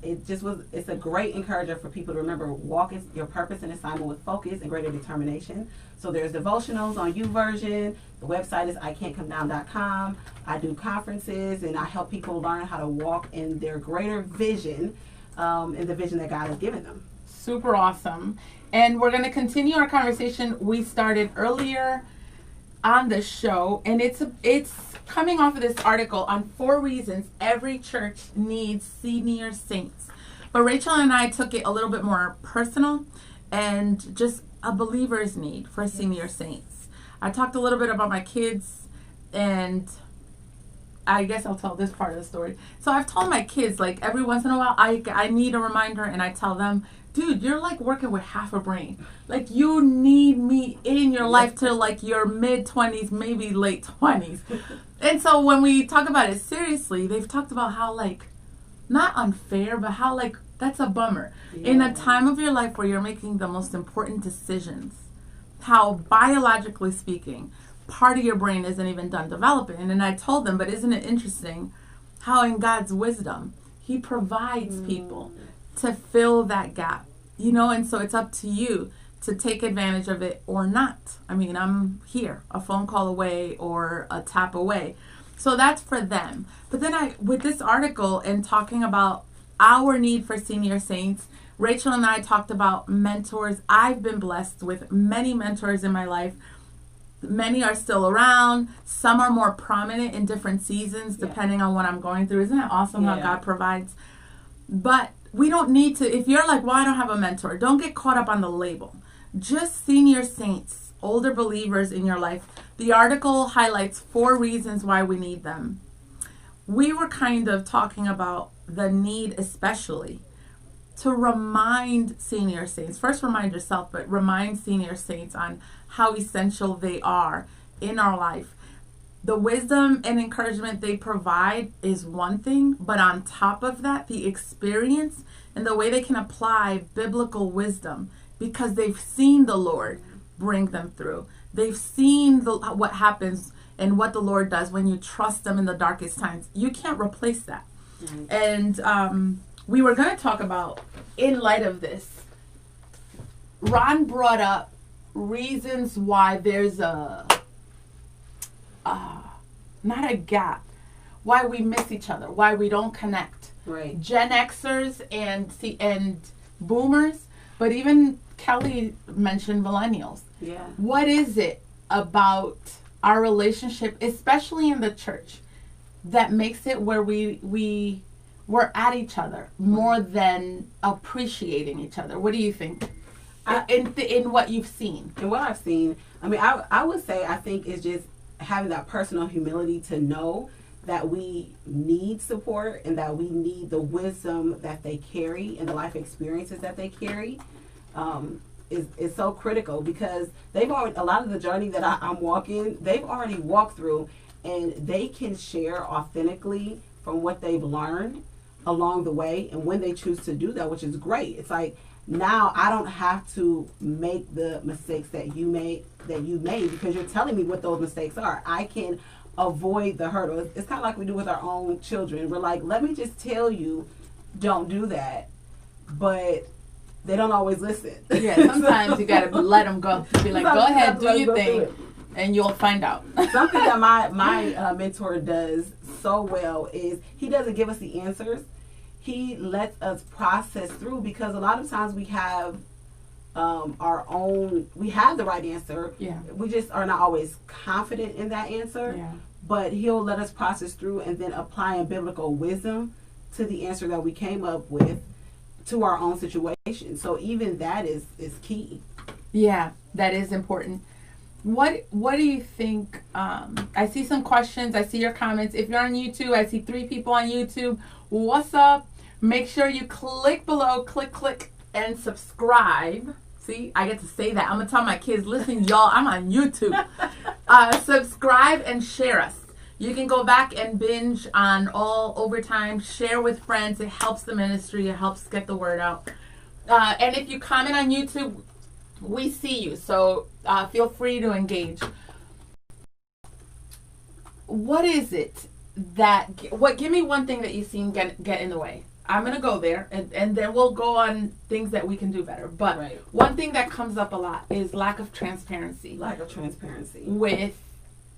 it's a great encourager for people to remember walk is your purpose and assignment with focus and greater determination. So there's devotionals on YouVersion. The website is ican'tcomedown.com. I do conferences and I help people learn how to walk in their greater vision, in the vision that God has given them. Super awesome. And we're going to continue our conversation we started earlier on the show, and it's coming off of this article on 4 reasons every church needs senior saints. But Rachel and I took it a little bit more personal and just a believer's need for senior saints. I talked a little bit about my kids, and I guess I'll tell this part of the story. So I've told my kids, like, every once in a while, I need a reminder, and I tell them, dude, you're like working with half a brain. Like, you need me in your life till like your mid-20s, maybe late 20s. And so when we talk about it seriously, they've talked about how, like, not unfair, but how, like, that's a bummer. Yeah. In a time of your life where you're making the most important decisions, how biologically speaking, part of your brain isn't even done developing. And I told them, but isn't it interesting how in God's wisdom, he provides people to fill that gap, you know, and so it's up to you to take advantage of it or not. I mean, I'm here, a phone call away or a tap away. So that's for them. But then with this article and talking about our need for senior saints, Rachel and I talked about mentors. I've been blessed with many mentors in my life. Many are still around. Some are more prominent in different seasons, depending on what I'm going through. Isn't it awesome how God provides? But we don't need to, if you're like, well, I don't have a mentor, don't get caught up on the label. Just senior saints, older believers in your life. The article highlights 4 reasons why we need them. We were kind of talking about the need especially to remind senior saints, first remind yourself, but remind senior saints on how essential they are in our life. The wisdom and encouragement they provide is one thing, but on top of that, the experience and the way they can apply biblical wisdom because they've seen the Lord bring them through. They've seen what happens and what the Lord does when you trust them in the darkest times. You can't replace that. Mm-hmm. And we were going to talk about, in light of this, Ron brought up reasons why there's not a gap, why we miss each other, why we don't connect. Right. Gen Xers and boomers, but even Kelly mentioned millennials. Yeah. What is it about our relationship, especially in the church, that makes it where we're at each other more than appreciating each other? What do you think? In what you've seen? In what I've seen, I mean, I would say I think it's just having that personal humility to know that we need support and that we need the wisdom that they carry and the life experiences that they carry is so critical, because they've already, a lot of the journey that I'm walking, they've already walked through, and they can share authentically from what they've learned along the way and when they choose to do that, which is great. It's like, now I don't have to make the mistakes that you made because you're telling me what those mistakes are. I can avoid the hurdle. It's kind of like we do with our own children. We're like, let me just tell you, don't do that. But they don't always listen. Yeah, sometimes you got to let them go. Be like, go ahead, do your thing, and you'll find out. Something that my mentor does so well is he doesn't give us the answers. He lets us process through, because a lot of times we have we have the right answer. Yeah. We just are not always confident in that answer. Yeah. But he'll let us process through and then applying biblical wisdom to the answer that we came up with to our own situation. So even that is key. Yeah, that is important. What do you think? I see some questions. I see your comments. If you're on YouTube, I see 3 people on YouTube. What's up? Make sure you click below, click, and subscribe. See, I get to say that. I'm going to tell my kids, listen, y'all, I'm on YouTube. Subscribe and share us. You can go back and binge on all overtime. Share with friends. It helps the ministry. It helps get the word out. And if you comment on YouTube, we see you. So feel free to engage. What is it give me one thing that you've seen get in the way? I'm going to go there, and then we'll go on things that we can do better. But Right. one thing that comes up a lot is lack of transparency. Lack of transparency. With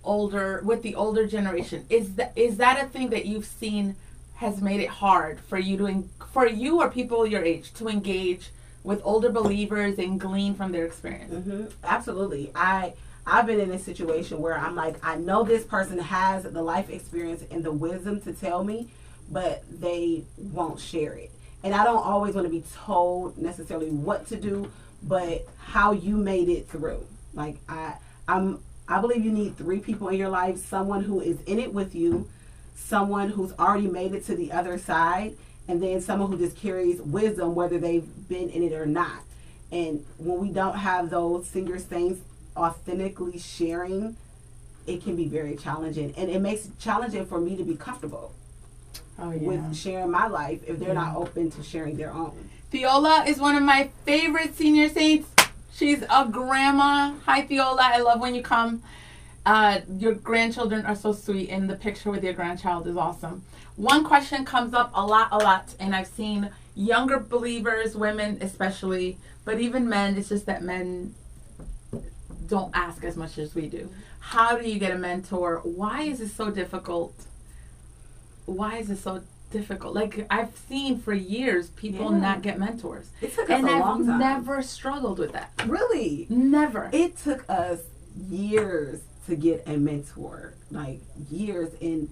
the older generation. Is that a thing that you've seen has made it hard for you or people your age to engage with older believers and glean from their experience? Mm-hmm. Absolutely. I've been in a situation where I'm like, I know this person has the life experience and the wisdom to tell me, but they won't share it. And I don't always want to be told necessarily what to do, but how you made it through. Like I believe you need 3 people in your life: someone who is in it with you, someone who's already made it to the other side, and then someone who just carries wisdom, whether they've been in it or not. And when we don't have those senior saints authentically sharing, it can be very challenging. And it makes it challenging for me to be comfortable with sharing my life if they're not open to sharing their own. Fiola is one of my favorite senior saints. She's a grandma. Hi, Fiola. I love when you come. Your grandchildren are so sweet, and the picture with your grandchild is awesome. One question comes up a lot, and I've seen younger believers, women especially, but even men. It's just that men don't ask as much as we do. How do you get a mentor? Why is it so difficult? Like, I've seen for years people not get mentors. It took us a long time. And I've never struggled with that. Really? Never. It took us years to get a mentor. Like, years. And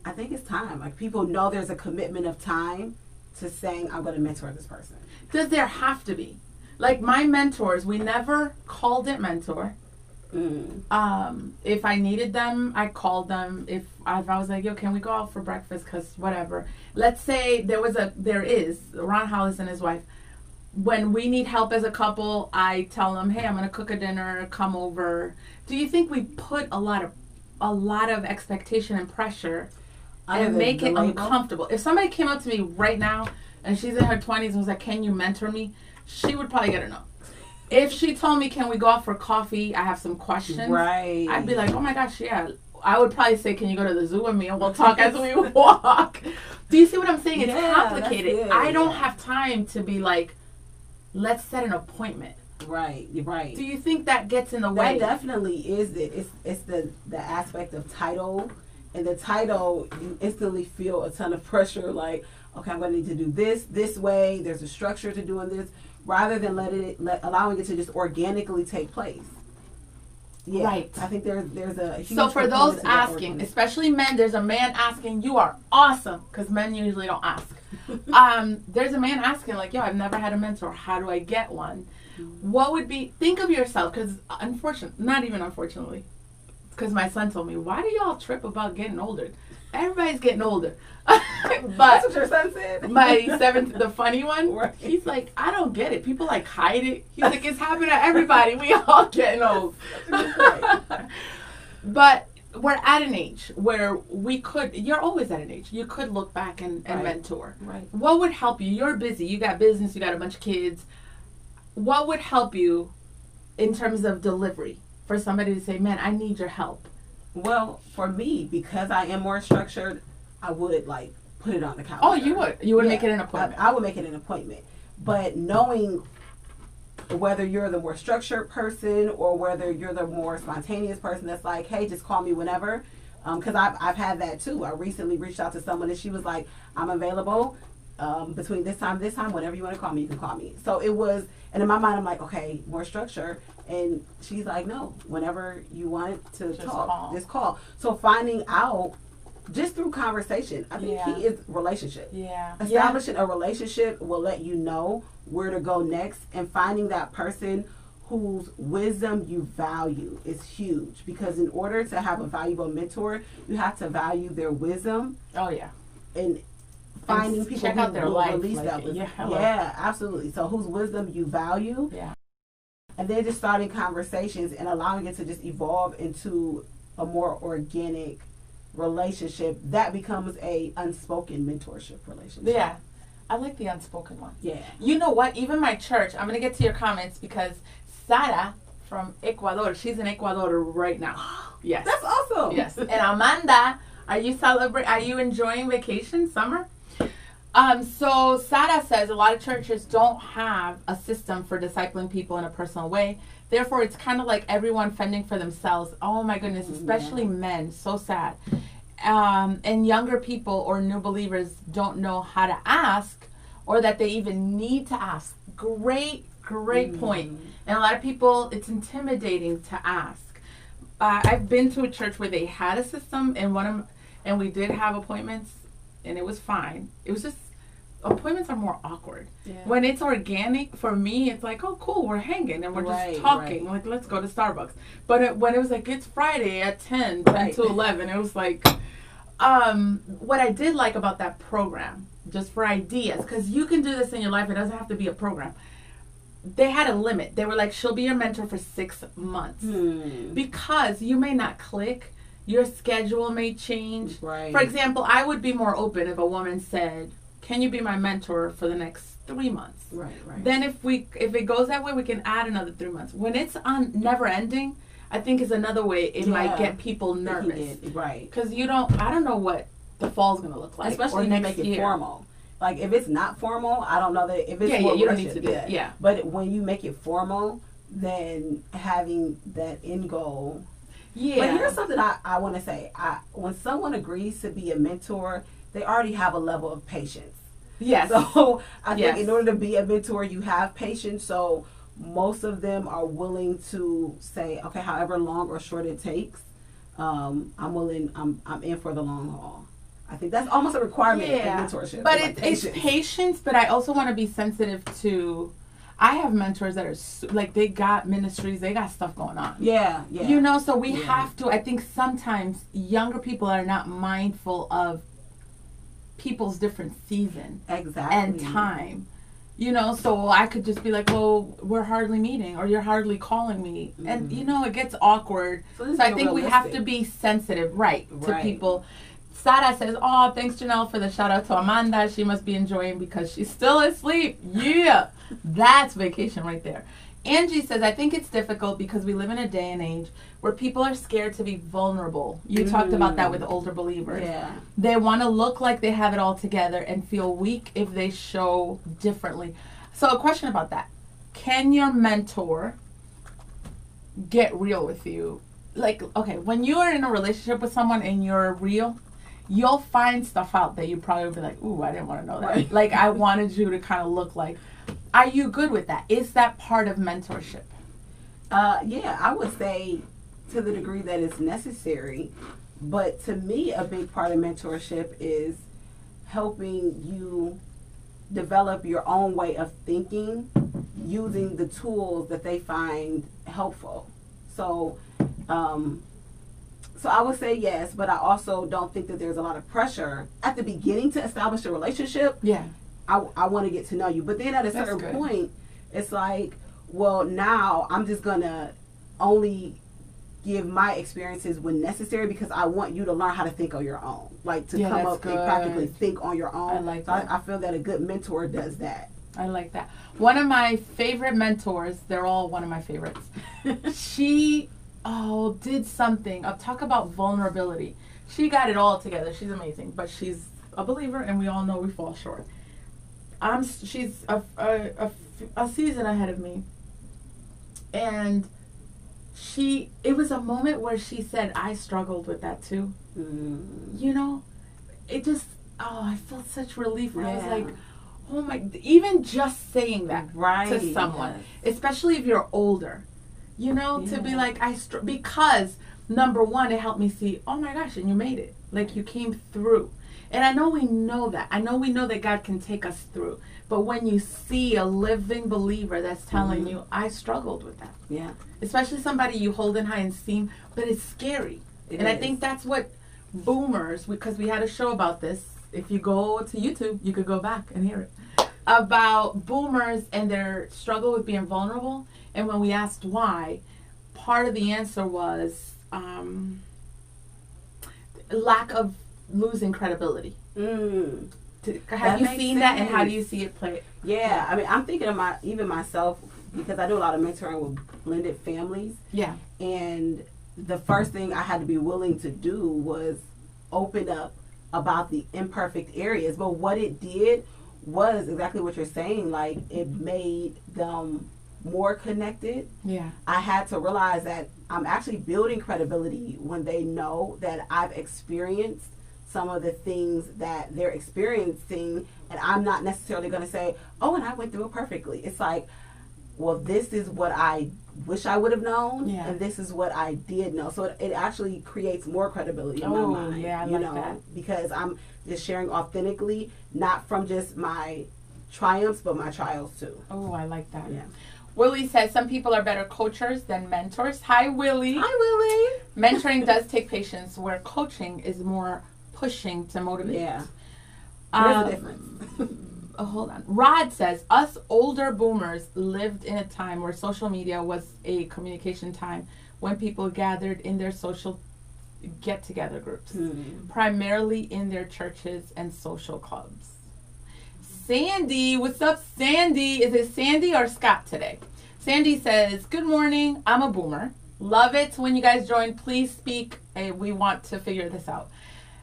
I think it's time. Like, people know there's a commitment of time to saying, I'm going to mentor this person. Does there have to be? Like, my mentors, we never called it mentor. If I needed them, I called them. If I was like, yo, can we go out for breakfast? Because whatever. Let's say there is Ron Hollis and his wife. When we need help as a couple, I tell them, hey, I'm going to cook a dinner, come over. Do you think we put a lot of expectation and pressure and make it uncomfortable? If somebody came up to me right now and she's in her 20s and was like, can you mentor me? She would probably get a no. If she told me, can we go out for coffee? I have some questions. Right. I'd be like, oh my gosh, yeah. I would probably say, can you go to the zoo with me and we'll talk as we walk? Do you see what I'm saying? It's complicated. I don't have time to be like, let's set an appointment. Right. Do you think that gets in the way? That definitely is it. It's the aspect of title. And the title, you instantly feel a ton of pressure, like, okay, I'm going to need to do this way. There's a structure to doing this, rather than allowing it to just organically take place. Yeah, right. I think there's a huge. So for those asking, especially men, there's a man asking, you are awesome, because men usually don't ask. There's a man asking, like, yo, I've never had a mentor. How do I get one? What would be, think of yourself, because not even unfortunately, because my son told me, why do y'all trip about getting older? Everybody's getting older. But that's what your son said? My 7th, the funny one, right. He's like, I don't get it. People like hide it. He's like, it's happening to everybody. We all getting old. But we're at an age where you're always at an age. You could look back and mentor. Right. What would help you? You're busy. You got business. You got a bunch of kids. What would help you in terms of delivery for somebody to say, man, I need your help? Well, for me, because I am more structured, I would like put it on the calendar. Oh, you would? You would make it an appointment? I would make it an appointment. But knowing whether you're the more structured person or whether you're the more spontaneous person that's like, hey, just call me whenever. Because I've had that too. I recently reached out to someone and she was like, I'm available between this time, whenever you want to call me, you can call me. So it was, and in my mind, I'm like, okay, more structure. And she's like, no, whenever you want to talk, just call. So finding out just through conversation, I think key is relationship. Yeah. Establishing a relationship will let you know where to go next, and finding that person whose wisdom you value is huge, because in order to have a valuable mentor, you have to value their wisdom. Oh yeah. And finding people check who out their will life, release that wisdom. Yeah, absolutely. So whose wisdom you value. Yeah. And then just starting conversations and allowing it to just evolve into a more organic relationship that becomes a unspoken mentorship relationship. Yeah. I like the unspoken one. Yeah. You know what? Even my church, I'm going to get to your comments, because Sara from Ecuador, she's in Ecuador right now. Yes. That's awesome. Yes. And Amanda, are you enjoying vacation, summer? So Sada says a lot of churches don't have a system for discipling people in a personal way. Therefore, it's kind of like everyone fending for themselves. Oh my goodness, especially men. So sad. And younger people or new believers don't know how to ask, or that they even need to ask. Great point. And a lot of people, it's intimidating to ask. I've been to a church where they had a system, and we did have appointments, and it was fine. It was just, appointments are more awkward. Yeah. When it's organic, for me, it's like, oh, cool, we're hanging, and we're just talking. Like, let's go to Starbucks. But when it was like, it's Friday at 10 to 11, it was like, what I did like about that program, just for ideas, because you can do this in your life, it doesn't have to be a program. They had a limit. They were like, she'll be your mentor for 6 months. Because you may not click. Your schedule may change. Right. For example, I would be more open if a woman said, can you be my mentor for the next 3 months? Right. Then if it goes that way, we can add another 3 months. When it's on never ending, I think is another way it might get people nervous. Right. Because I don't know what the fall's going to look like. Especially if you make it formal. Like, if it's not formal, I don't know that if it's you don't need to do it. Yeah. But when you make it formal, then having that end goal. Yeah. But here's something I want to say. When someone agrees to be a mentor, they already have a level of patience. Yes. So I think in order to be a mentor, you have patience. So most of them are willing to say, okay, however long or short it takes, I'm in for the long haul. I think that's almost a requirement in mentorship. But it's patience, but I also want to be sensitive to, I have mentors that are, like, they got ministries, they got stuff going on. Yeah. So we have to, I think sometimes younger people are not mindful of people's different season. And time. So I could just be like, well, we're hardly meeting, or you're hardly calling me. And, it gets awkward. So I think we have to be sensitive, to people. Sada says, oh, thanks, Janelle, for the shout out to Amanda. She must be enjoying because she's still asleep. Yeah. That's vacation right there. Angie says, I think it's difficult because we live in a day and age where people are scared to be vulnerable. You talked about that with older believers. Yeah. They want to look like they have it all together and feel weak if they show differently. So a question about that. Can your mentor get real with you? Like, okay, when you are in a relationship with someone and you're real, you'll find stuff out that you probably would be like, ooh, I didn't want to know that. Right. Like, I wanted you to kind of look like. Are you good with that? Is that part of mentorship? Yeah, I would say to the degree that it's necessary. But to me, a big part of mentorship is helping you develop your own way of thinking using the tools that they find helpful. So I would say yes, but I also don't think that there's a lot of pressure at the beginning to establish a relationship. Yeah. I want to get to know you. But then at a certain point, it's like, well, now I'm just going to only give my experiences when necessary because I want you to learn how to think on your own. Like, to come up and practically think on your own. I like that. I feel that a good mentor does that. I like that. One of my favorite mentors, they're all one of my favorites. She did something. I'll talk about vulnerability. She got it all together. She's amazing. But she's a believer, and we all know we fall short. She's a season ahead of me, and it was a moment where she said, I struggled with that too. It just, I felt such relief. I was like, oh my, even just saying that to someone, especially if you're older, to be like, because number one, it helped me see, oh my gosh, and you made it. Like, you came through. And I know we know that. I know we know that God can take us through. But when you see a living believer that's telling you, I struggled with that. Yeah. Especially somebody you hold in high esteem, but it's scary. I think that's what boomers, because we had a show about this. If you go to YouTube, you could go back and hear it. About boomers and their struggle with being vulnerable. And when we asked why, part of the answer was lack of losing credibility. Have you seen that, and how do you see it play? Yeah, I mean, I'm thinking of even myself, because I do a lot of mentoring with blended families. Yeah. And the first thing I had to be willing to do was open up about the imperfect areas. But what it did was exactly what you're saying. Like, it made them more connected. Yeah. I had to realize that I'm actually building credibility when they know that I've experienced some of the things that they're experiencing, and I'm not necessarily going to say, oh, and I went through it perfectly. It's like, well, this is what I wish I would have known, Yeah. and this is what I did know. So it actually creates more credibility in my mind. Yeah, I you like know, that. because I'm just sharing authentically, not from just my triumphs, but my trials too. Oh, I like that. Yeah. Willie says some people are better coachers than mentors. Hi, Willie. Hi, Willie. Mentoring does take patience, where coaching is more pushing to motivate. Yeah. There's a difference. Hold on. Rod says, us older boomers lived in a time where social media was a communication time, when people gathered in their social get-together groups, primarily in their churches and social clubs. Sandy, what's up, Sandy? Is it Sandy or Scott today? Sandy says, good morning. I'm a boomer. Love it when you guys join. Please speak. We want to figure this out.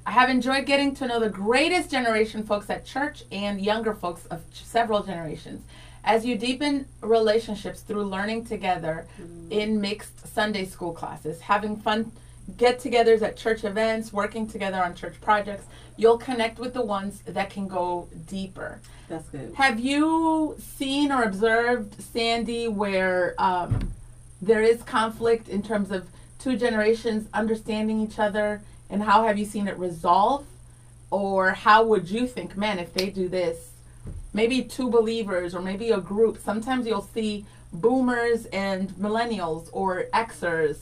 I have enjoyed getting to know the greatest generation folks at church and younger folks of several generations. As you deepen relationships through learning together in mixed Sunday school classes, having fun get-togethers at church events, working together on church projects, you'll connect with the ones that can go deeper. That's good. Have you seen or observed, Sandy, where there is conflict in terms of two generations understanding each other? And how have you seen it resolve? Or how would you think, man, if they do this, maybe two believers or maybe a group, sometimes you'll see boomers and millennials or Xers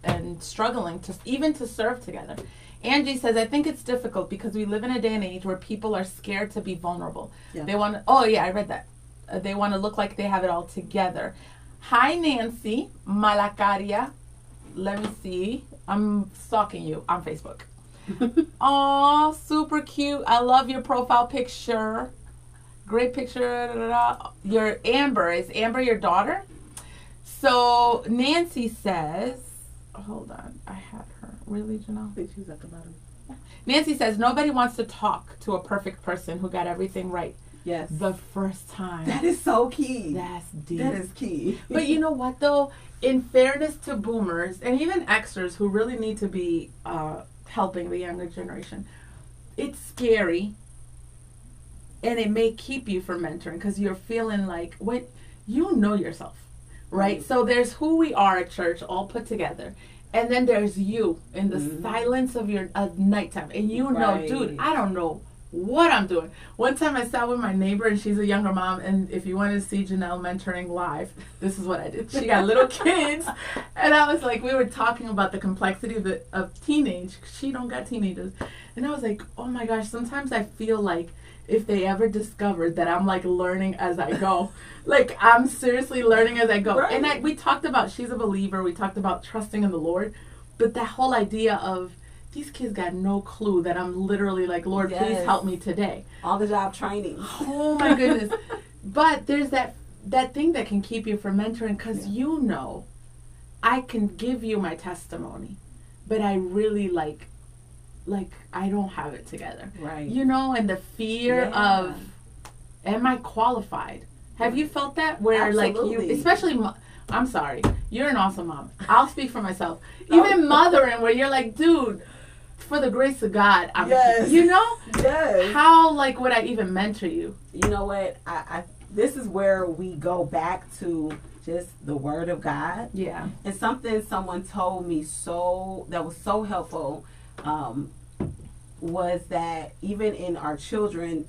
and struggling to even to serve together. Angie says, I think it's difficult because we live in a day and age where people are scared to be vulnerable. Yeah. They want to, oh yeah, I read that. They want to look like they have it all together. Hi, Nancy Malacaria. Let me see. I'm stalking you on Facebook. Aw, super cute. I love your profile picture. Great picture. Da, da, da. Your Amber. Is Amber your daughter? So Nancy says, hold on. I had her. Really, Janelle? I think she's at the bottom. Nancy says, nobody wants to talk to a perfect person who got everything right. Yes. The first time. That is so key. That's deep. That is key. But you know what, though? In fairness to boomers and even Xers who really need to be helping the younger generation, it's scary, and it may keep you from mentoring because you're feeling like, when you know yourself, right? So there's who we are at church all put together, and then there's you in the silence of your nighttime, and you know, dude, I don't know what I'm doing. One time I sat with my neighbor, and she's a younger mom, and if you want to see Janelle mentoring live, this is what I did. She got little kids, and I was like, we were talking about the complexity of teenage. She don't got teenagers. And I was like, oh my gosh, sometimes I feel like if they ever discovered that I'm like learning as I go, like I'm seriously learning as I go. Right. And we talked about, she's a believer, we talked about trusting in the Lord, but that whole idea of, these kids got no clue that I'm literally like, Lord, please help me today. On the job training. Oh my goodness. But there's that thing that can keep you from mentoring, because you know, I can give you my testimony, but I really like I don't have it together. Right. You know, and the fear of, am I qualified? Have you felt that? Where Absolutely. like you, especially, I'm sorry, you're an awesome mom. I'll speak for myself. Even mothering, where you're like, dude, for the grace of God, I'm, you know? Yes. How, like, would I even mentor you? You know what? I this is where we go back to just the Word of God. Yeah. And something someone told me that was so helpful was that even in our children,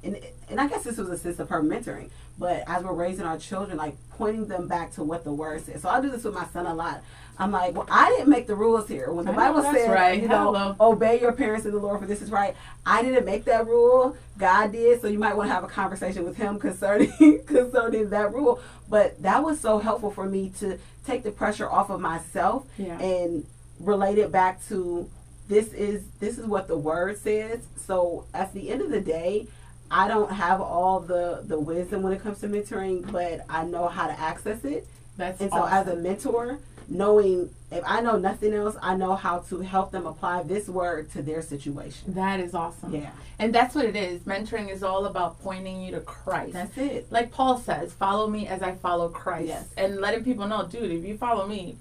and I guess this was a sense of her mentoring, but as we're raising our children, like pointing them back to what the Word says. So I do this with my son a lot. I'm like, well, I didn't make the rules here. When the Bible said, you know, obey your parents in the Lord, for this is right. I didn't make that rule. God did. So you might want to have a conversation with him concerning that rule. But that was so helpful for me to take the pressure off of myself and relate it back to this is what the Word says. So at the end of the day, I don't have all the wisdom when it comes to mentoring, but I know how to access it. That's and so awesome. as a mentor, knowing if I know nothing else, I know how to help them apply this word to their situation. That is awesome. Yeah. And that's what it is. Mentoring is all about pointing you to Christ. That's it. Like Paul says, follow me as I follow Christ. Yes. And letting people know, dude, if you follow me.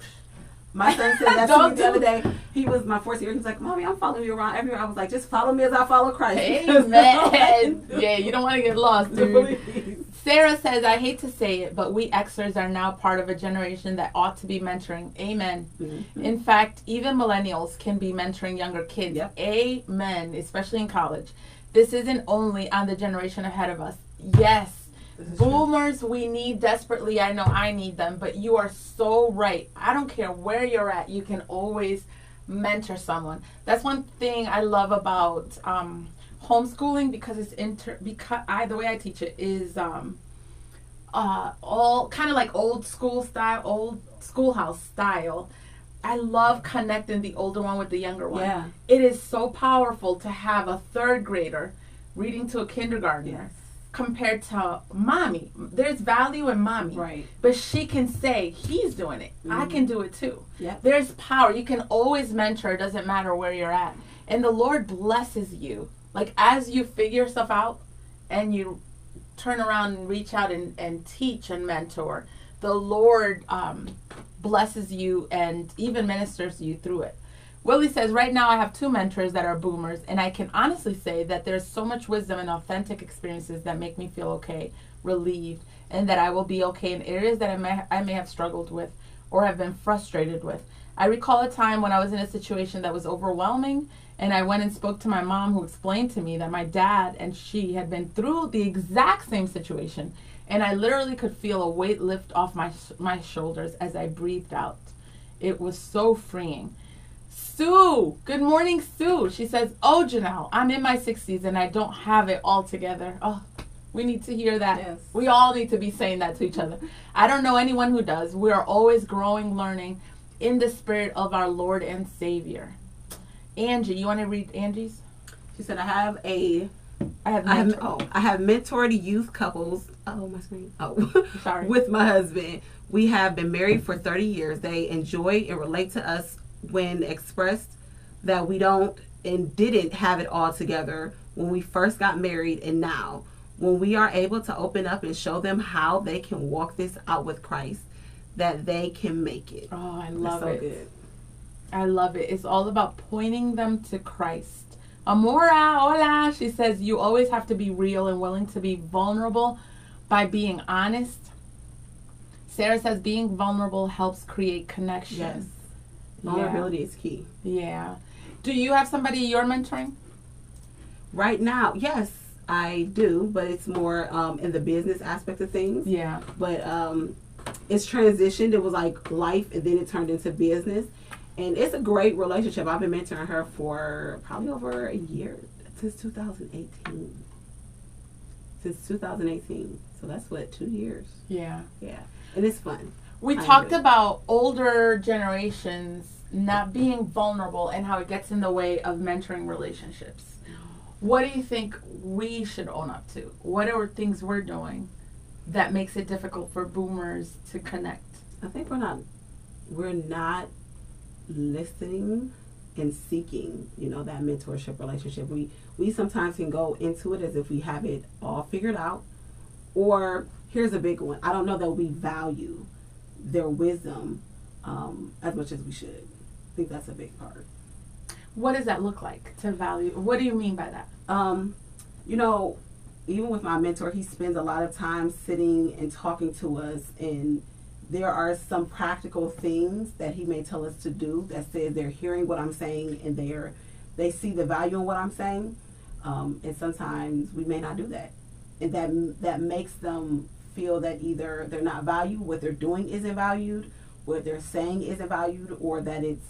My son said that to me the other day. He was my 4th year. He was like, Mommy, I'm following you around everywhere. I was like, just follow me as I follow Christ. Amen. Yeah, you don't want to get lost, dude. Please. Sarah says, I hate to say it, but we Xers are now part of a generation that ought to be mentoring. Amen. Mm-hmm. In fact, even millennials can be mentoring younger kids. Yep. Amen, especially in college. This isn't only on the generation ahead of us. Yes. Boomers, we need desperately. I know I need them, but you are so right. I don't care where you're at. You can always mentor someone. That's one thing I love about homeschooling, because it's the way I teach it is all kind of like old schoolhouse style. I love connecting the older one with the younger one. Yeah. It is so powerful to have a 3rd grader reading to a kindergartner. Yes. Compared to mommy. There's value in mommy. Right. But she can say, he's doing it. Mm-hmm. I can do it too. Yep. There's power. You can always mentor. It doesn't matter where you're at. And the Lord blesses you. Like as you figure stuff out and you turn around and reach out and teach and mentor, the Lord blesses you and even ministers to you through it. Willie says, right now I have 2 mentors that are boomers, and I can honestly say that there's so much wisdom and authentic experiences that make me feel okay, relieved, and that I will be okay in areas that I may have struggled with or have been frustrated with. I recall a time when I was in a situation that was overwhelming, and I went and spoke to my mom, who explained to me that my dad and she had been through the exact same situation, and I literally could feel a weight lift off my shoulders as I breathed out. It was so freeing. Sue, good morning, Sue. She says, oh, Janelle, I'm in my 60s and I don't have it all together. Oh, we need to hear that. Yes. We all need to be saying that to each other. I don't know anyone who does. We are always growing, learning in the spirit of our Lord and Savior. Angie, you want to read Angie's? She said, I have mentored youth couples. Oh, my screen. Oh, Sorry. With my husband. We have been married for 30 years. They enjoy and relate to us when expressed that we don't and didn't have it all together when we first got married, and now when we are able to open up and show them how they can walk this out with Christ, that they can make it. Oh, I love That's it. so good. I love it. It's all about pointing them to Christ. Amora, hola. She says, you always have to be real and willing to be vulnerable by being honest. Sarah says, being vulnerable helps create connection. Yes. Vulnerability is key. Yeah. Do you have somebody you're mentoring? Right now, yes, I do, but it's more in the business aspect of things. Yeah. But it's transitioned. It was like life, and then it turned into business. And it's a great relationship. I've been mentoring her for probably over a year, since 2018. Since 2018. So that's 2 years. Yeah. Yeah. And it's fun. We I talked do. about older generations not being vulnerable and how it gets in the way of mentoring relationships. What do you think we should own up to? What are things we're doing that makes it difficult for boomers to connect? I think we're not listening and seeking, that mentorship relationship. We sometimes can go into it as if we have it all figured out. Or here's a big one. I don't know that we value their wisdom as much as we should. I think that's a big part. What does that look like to value? What do you mean by that? Even with my mentor, he spends a lot of time sitting and talking to us, and there are some practical things that he may tell us to do that says they're hearing what I'm saying and they see the value in what I'm saying. And sometimes we may not do that. And that makes them feel that either they're not valued, what they're doing isn't valued, what they're saying isn't valued, or that it's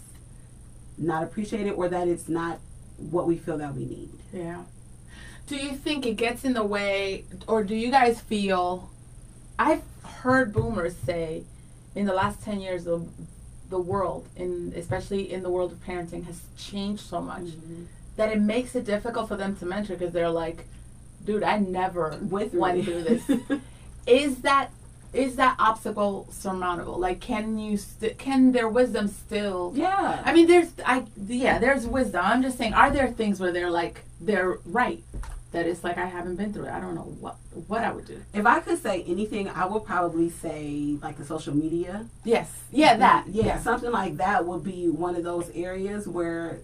not appreciated, or that it's not what we feel that we need. Yeah. Do you think it gets in the way, or do you guys feel, I've heard boomers say in the last 10 years the world, especially in the world of parenting, has changed so much that it makes it difficult for them to mentor because they're like, dude, I never went through this. Is is that obstacle surmountable? Like, can their wisdom still? Yeah. I mean, there's wisdom. I'm just saying, are there things where they're right? That it's like, I haven't been through it. I don't know what I would do. If I could say anything, I would probably say like the social media. Yes. Yeah, that. Yeah, something like that would be one of those areas where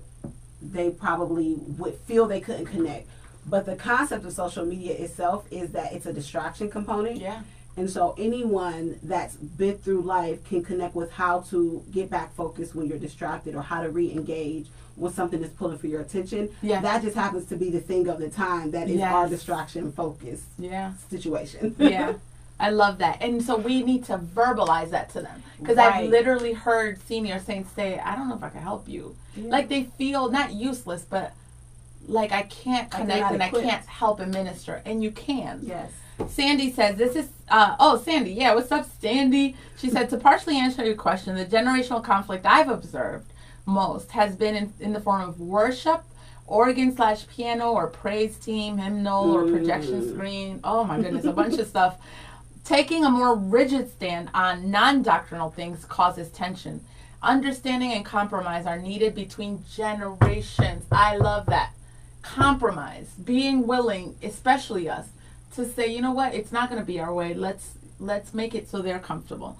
they probably would feel they couldn't connect. But the concept of social media itself is that it's a distraction component. Yeah. And so anyone that's been through life can connect with how to get back focused when you're distracted, or how to re-engage when something is pulling for your attention. Yeah. That just happens to be the thing of the time that is our distraction focus situation. Yeah. I love that. And so we need to verbalize that to them. Because Right. I've literally heard seniors say, I don't know if I can help you. Yeah. Like, they feel not useless, but like, I can't connect and equipped. I can't help and minister. And you can. Yes. Sandy says, this is, Sandy, yeah, what's up, Sandy? She said, to partially answer your question, the generational conflict I've observed most has been in the form of worship, organ/piano or praise team, hymnal or projection screen. Oh my goodness, a bunch of stuff. Taking a more rigid stand on non-doctrinal things causes tension. Understanding and compromise are needed between generations. I love that. Compromise, being willing, especially us, to say, you know what, it's not going to be our way. Let's make it so they're comfortable.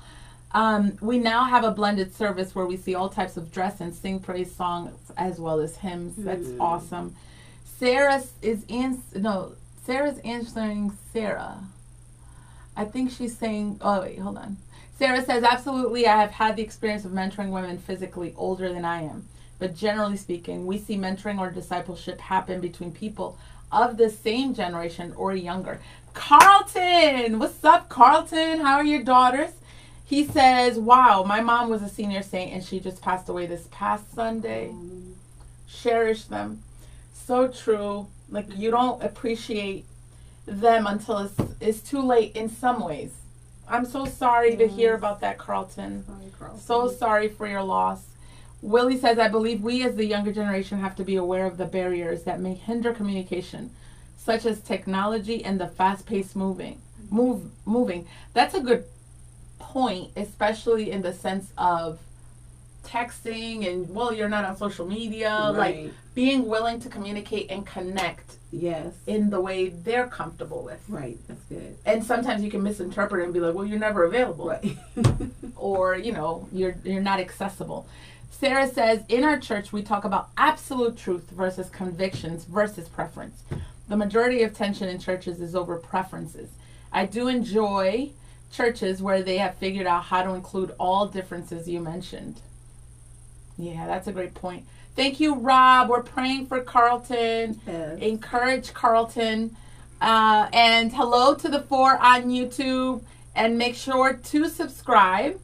We now have a blended service where we see all types of dress and sing praise songs as well as hymns. That's awesome. Sarah's answering Sarah. I think she's saying, oh wait, hold on. Sarah says, absolutely, I have had the experience of mentoring women physically older than I am. But generally speaking, we see mentoring or discipleship happen between people of the same generation or younger. Carlton! What's up, Carlton? How are your daughters? He says, wow, my mom was a senior saint and she just passed away this past Sunday. Cherish them. So true. Like, you don't appreciate them until it's too late in some ways. I'm so sorry to hear about that, Carlton. So sorry for your loss. Willie says, I believe we as the younger generation have to be aware of the barriers that may hinder communication, such as technology and the fast-paced moving. That's a good point, especially in the sense of texting and, well, you're not on social media, Right. like being willing to communicate and connect in the way they're comfortable with. Right, that's good. And sometimes you can misinterpret it and be like, well, you're never available. Right. Or, you're not accessible. Sarah says, in our church, we talk about absolute truth versus convictions versus preference. The majority of tension in churches is over preferences. I do enjoy churches where they have figured out how to include all differences you mentioned. Yeah, that's a great point. Thank you, Rob. We're praying for Carlton. Yes. Encourage Carlton. And hello to the 4 on YouTube. And make sure to subscribe.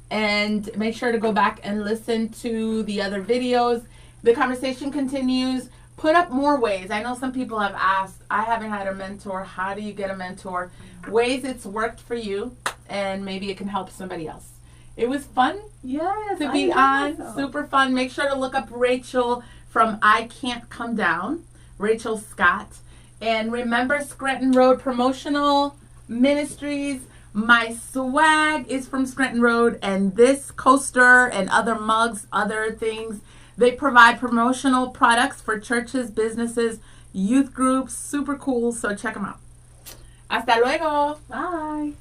And make sure to go back and listen to the other videos. The conversation continues. Put up more ways. I know some people have asked, I haven't had a mentor. How do you get a mentor? Ways it's worked for you. And maybe it can help somebody else. It was fun to be on. Super fun. Make sure to look up Rachel from I Can't Come Down. Rachel Scott. And remember Scranton Road Promotional Ministries. My swag is from Scranton Road, and this coaster and other mugs, other things, they provide promotional products for churches, businesses, youth groups. Super cool, so check them out. Hasta luego. Bye.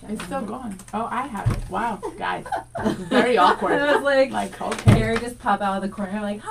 It's still going. Oh, I have it. Wow, guys. It's very awkward. I was like okay. Gary just pop out of the corner like,